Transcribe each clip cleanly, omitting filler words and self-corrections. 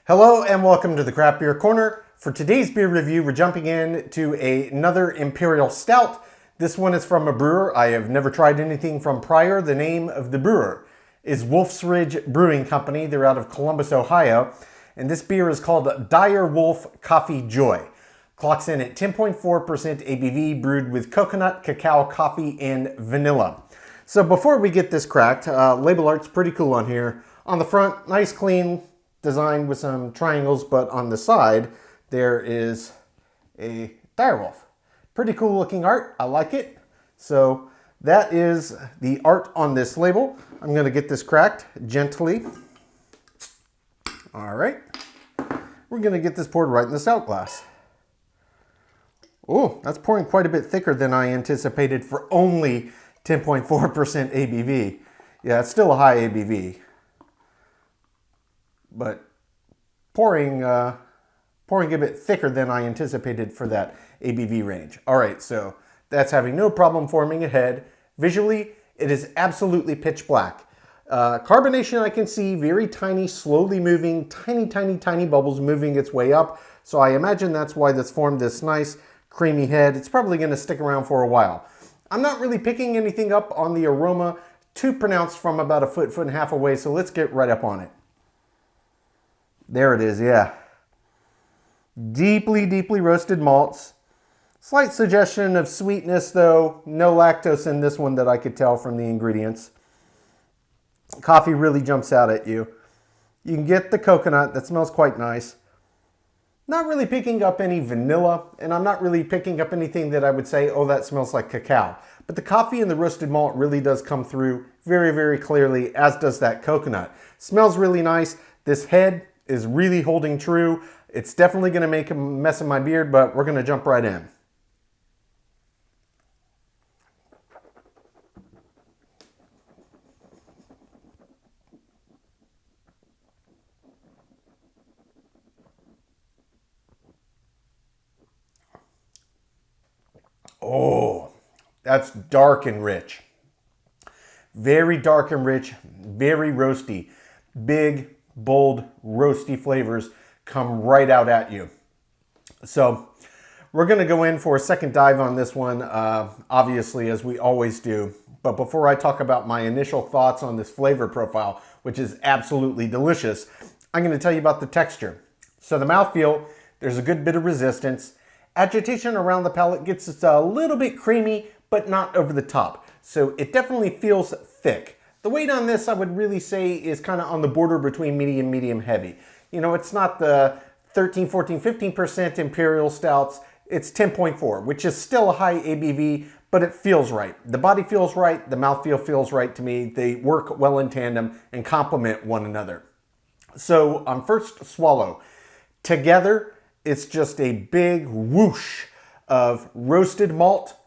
Hello and welcome to the Craft Beer Corner. For today's beer review, we're jumping in to another Imperial Stout. This one is from a brewer I have never tried anything from prior. The name of the brewer is Wolf's Ridge Brewing Company. They're out of Columbus, Ohio. And this beer is called Dire Wolf Coffee Joy. Clocks in at 10.4% ABV, brewed with coconut, cacao, coffee, and vanilla. So before we get this cracked, label art's pretty cool on here. On the front, nice clean design with some triangles, but on the side there is a direwolf. Pretty cool looking art. I like it. So that is the art on this label. I'm going to get this cracked gently. All right. We're going to get this poured right in the stout glass. Oh, that's pouring quite a bit thicker than I anticipated for only 10.4% ABV. Yeah, it's still a high ABV. But pouring a bit thicker than I anticipated for that ABV range. All right, so that's having no problem forming a head. Visually, it is absolutely pitch black. Carbonation I can see, very tiny, slowly moving, tiny bubbles moving its way up. So I imagine that's why this formed this nice creamy head. It's probably going to stick around for a while. I'm not really picking anything up on the aroma, too pronounced from about a foot and a half away, so let's get right up on it. There it is, yeah. Deeply roasted malts. Slight suggestion of sweetness though. No lactose in this one that I could tell from the ingredients. Coffee really jumps out at you. You can get the coconut, that smells quite nice. Not really picking up any vanilla, and I'm not really picking up anything that I would say, oh, that smells like cacao. But the coffee and the roasted malt really does come through very clearly, as does that coconut. Smells really nice. This head is really holding true. It's definitely going to make a mess of my beard, but we're going to jump right in. Oh, that's dark and rich. Very dark and rich, very roasty. Big, bold, roasty flavors come right out at you. So we're going to go in for a second dive on this one, obviously, as we always do. But before I talk about my initial thoughts on this flavor profile, which is absolutely delicious, I'm going to tell you about the texture. So the mouthfeel, there's a good bit of resistance. Agitation around the palate gets it a little bit creamy, but not over the top. So it definitely feels thick. The weight on this, I would really say, is kind of on the border between medium heavy. You know, it's not the 13, 14, 15% Imperial Stouts. It's 10.4, which is still a high ABV, but it feels right. The body feels right. The mouthfeel feels right to me. They work well in tandem and complement one another. So on first swallow, together, it's just a big whoosh of roasted malt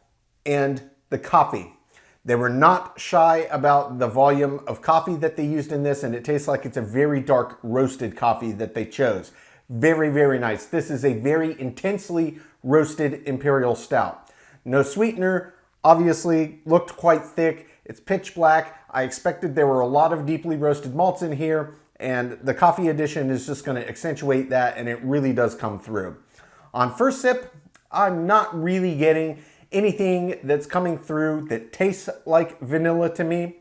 and the coffee. They were not shy about the volume of coffee that they used in this, and it tastes like it's a very dark roasted coffee that they chose. Very nice. This is a very intensely roasted Imperial Stout. No sweetener, obviously looked quite thick. It's pitch black. I expected there were a lot of deeply roasted malts in here, and the coffee addition is just going to accentuate that, and it really does come through. On first sip, I'm not really getting anything that's coming through that tastes like vanilla to me.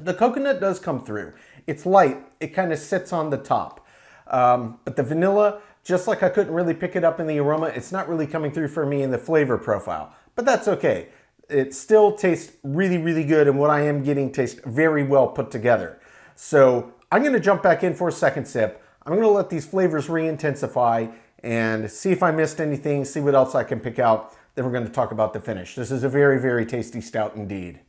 The coconut does come through. It's light. It kind of sits on the top. But the vanilla, just like I couldn't really pick it up in the aroma, it's not really coming through for me in the flavor profile. But that's okay. It still tastes really good, and what I am getting tastes very well put together. So I'm going to jump back in for a second sip. I'm going to let these flavors re-intensify and see if I missed anything, see what else I can pick out. Then we're going to talk about the finish. This is a very tasty stout indeed.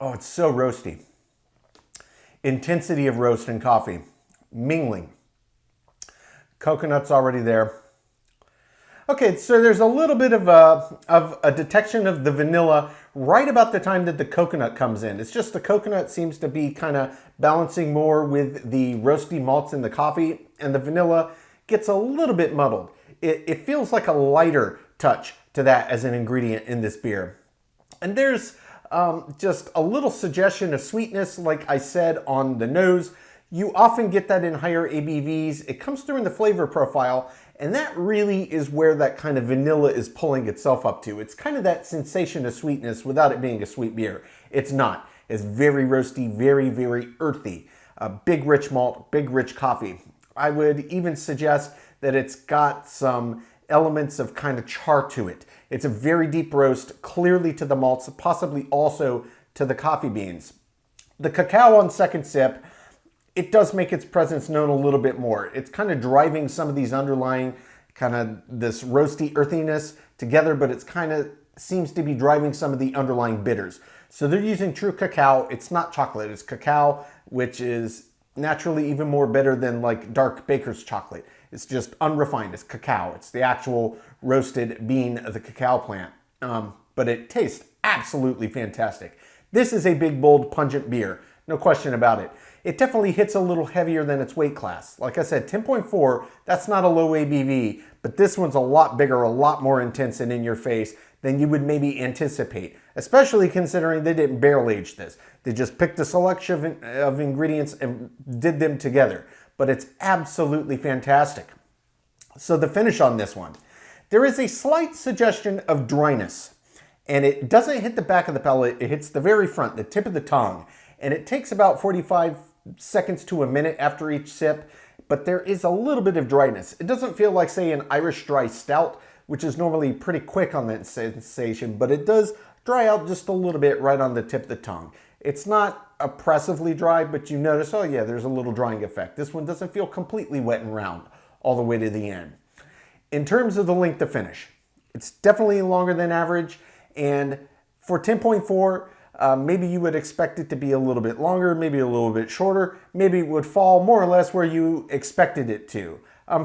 Oh, it's so roasty. Intensity of roast and coffee. Mingling. Coconut's already there. Okay, so there's a little bit of a detection of the vanilla right about the time that the coconut comes in. It's just the coconut seems to be kind of balancing more with the roasty malts in the coffee, and the vanilla gets a little bit muddled. it feels like a lighter touch to that as an ingredient in this beer. And there's just a little suggestion of sweetness, like I said, on the nose. You often get that in higher ABVs. It comes through in the flavor profile, and that really is where that kind of vanilla is pulling itself up to. It's kind of that sensation of sweetness without it being a sweet beer. It's not. It's very roasty, very, very earthy. Big rich malt, big rich coffee. I would even suggest that it's got some elements of kind of char to it. It's a very deep roast, clearly to the malts, possibly also to the coffee beans. The cacao on second sip, it does make its presence known a little bit more. It's kind of driving some of these underlying kind of this roasty earthiness together, but it's kind of seems to be driving some of the underlying bitters. So they're using true cacao. It's not chocolate, it's cacao, which is naturally even more bitter than like dark baker's chocolate. It's just unrefined, it's cacao. It's the actual roasted bean of the cacao plant. But it tastes absolutely fantastic. This is a big, bold, pungent beer. No question about it. It definitely hits a little heavier than its weight class. Like I said, 10.4, that's not a low ABV, but this one's a lot bigger, a lot more intense and in your face than you would maybe anticipate, especially considering they didn't barrel age this. They just picked a selection of ingredients and did them together. But it's absolutely fantastic. So the finish on this one, there is a slight suggestion of dryness, and it doesn't hit the back of the palate, it hits the very front, the tip of the tongue, and it takes about 45 seconds to a minute after each sip, but there is a little bit of dryness. It doesn't feel like, say, an Irish dry stout, which is normally pretty quick on that sensation, but it does dry out just a little bit right on the tip of the tongue. It's not oppressively dry, but you notice, oh yeah, there's a little drying effect. This one doesn't feel completely wet and round all the way to the end. In terms of the length of finish, it's definitely longer than average, and for 10.4, maybe you would expect it to be a little bit longer, maybe a little bit shorter, maybe it would fall more or less where you expected it to.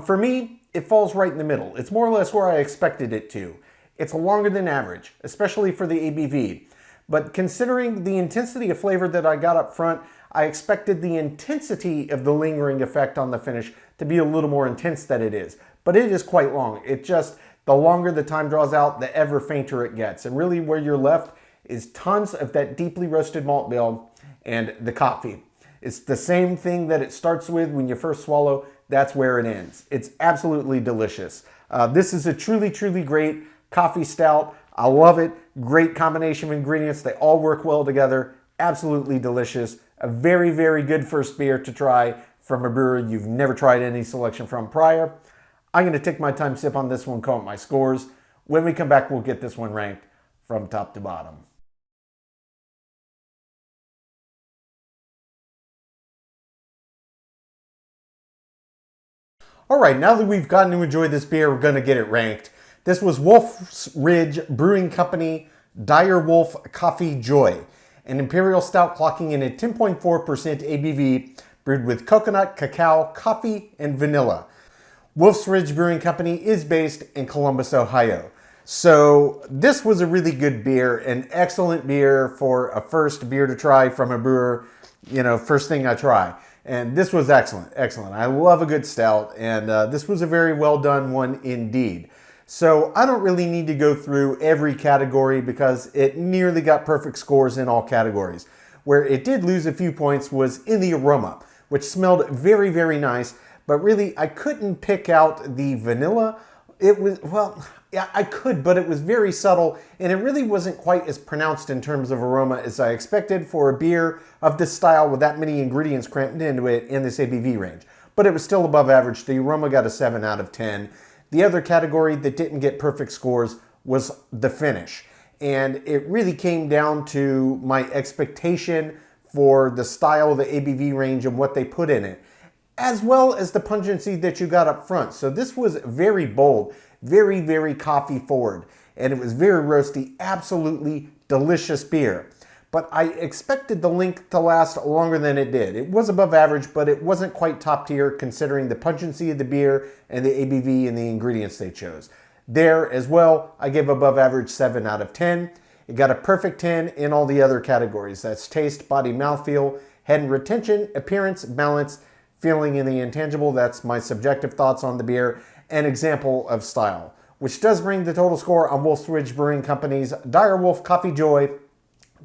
For me, it falls right in the middle. It's more or less where I expected it to. It's longer than average, especially for the ABV. But considering the intensity of flavor that I got up front, I expected the intensity of the lingering effect on the finish to be a little more intense than it is. But it is quite long. It just, the longer the time draws out, the ever fainter it gets. And really where you're left is tons of that deeply roasted malt bill and the coffee. It's the same thing that it starts with when you first swallow. That's where it ends. It's absolutely delicious. This is a truly, truly great coffee stout. I love it. Great combination of ingredients. They all work well together. Absolutely delicious. A very, very good first beer to try from a brewer you've never tried any selection from prior. I'm going to take my time, sip on this one, count my scores. When we come back, we'll get this one ranked from top to bottom. All right, now that we've gotten to enjoy this beer, we're going to get it ranked. This was Wolf's Ridge Brewing Company Dire Wolf Coffee Joy, an Imperial Stout clocking in at 10.4% ABV, brewed with coconut, cacao, coffee, and vanilla. Wolf's Ridge Brewing Company is based in Columbus, Ohio. So this was a really good beer, an excellent beer for a first beer to try from a brewer, you know, first thing I try. And this was excellent, excellent. I love a good stout, and this was a very well done one indeed. So I don't really need to go through every category because it nearly got perfect scores in all categories. Where it did lose a few points was in the aroma, which smelled very, very nice, but really I couldn't pick out the vanilla. It was, well, yeah, I could, but it was very subtle, and it really wasn't quite as pronounced in terms of aroma as I expected for a beer of this style with that many ingredients cramped into it in this ABV range. But it was still above average. The aroma got a 7 out of 10. The other category that didn't get perfect scores was the finish. And it really came down to my expectation for the style of the ABV range and what they put in it, as well as the pungency that you got up front. So this was very bold, very, very coffee forward, and it was very roasty, absolutely delicious beer. But I expected the length to last longer than it did. It was above average, but it wasn't quite top tier considering the pungency of the beer and the ABV and the ingredients they chose. There as well, I gave above average 7 out of 10. It got a perfect 10 in all the other categories. That's taste, body, mouthfeel, head and retention, appearance, balance, feeling, and the intangible. That's my subjective thoughts on the beer. an example of style, which does bring the total score on Wolf's Ridge Brewing Company's Dire Wolf Coffee Joy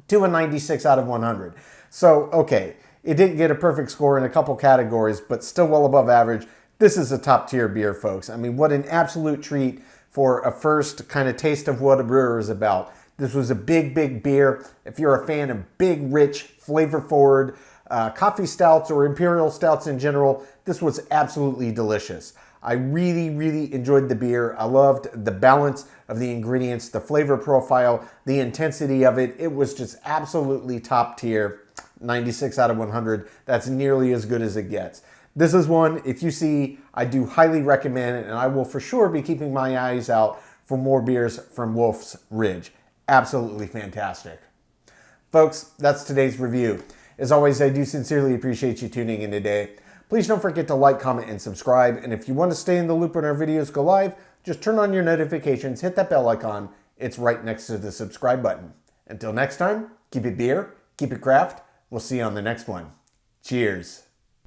to a 96 out of 100. So, okay, it didn't get a perfect score in a couple categories, but still well above average. This is a top tier beer, folks. I mean, what an absolute treat for a first kind of taste of what a brewer is about. This was a big, big beer. If you're a fan of big, rich, flavor-forward coffee stouts or imperial stouts in general, this was absolutely delicious. I really, really enjoyed the beer. I loved the balance of the ingredients, the flavor profile, the intensity of it. It was just absolutely top tier. 96 out of 100. That's nearly as good as it gets. This is one, if you see, I do highly recommend it, and I will for sure be keeping my eyes out for more beers from Wolf's Ridge. Absolutely fantastic. Folks, that's today's review. As always, I do sincerely appreciate you tuning in today. Please don't forget to like, comment, and subscribe. And if you want to stay in the loop when our videos go live, just turn on your notifications, hit that bell icon. It's right next to the subscribe button. Until next time, keep it beer, keep it craft. We'll see you on the next one. Cheers.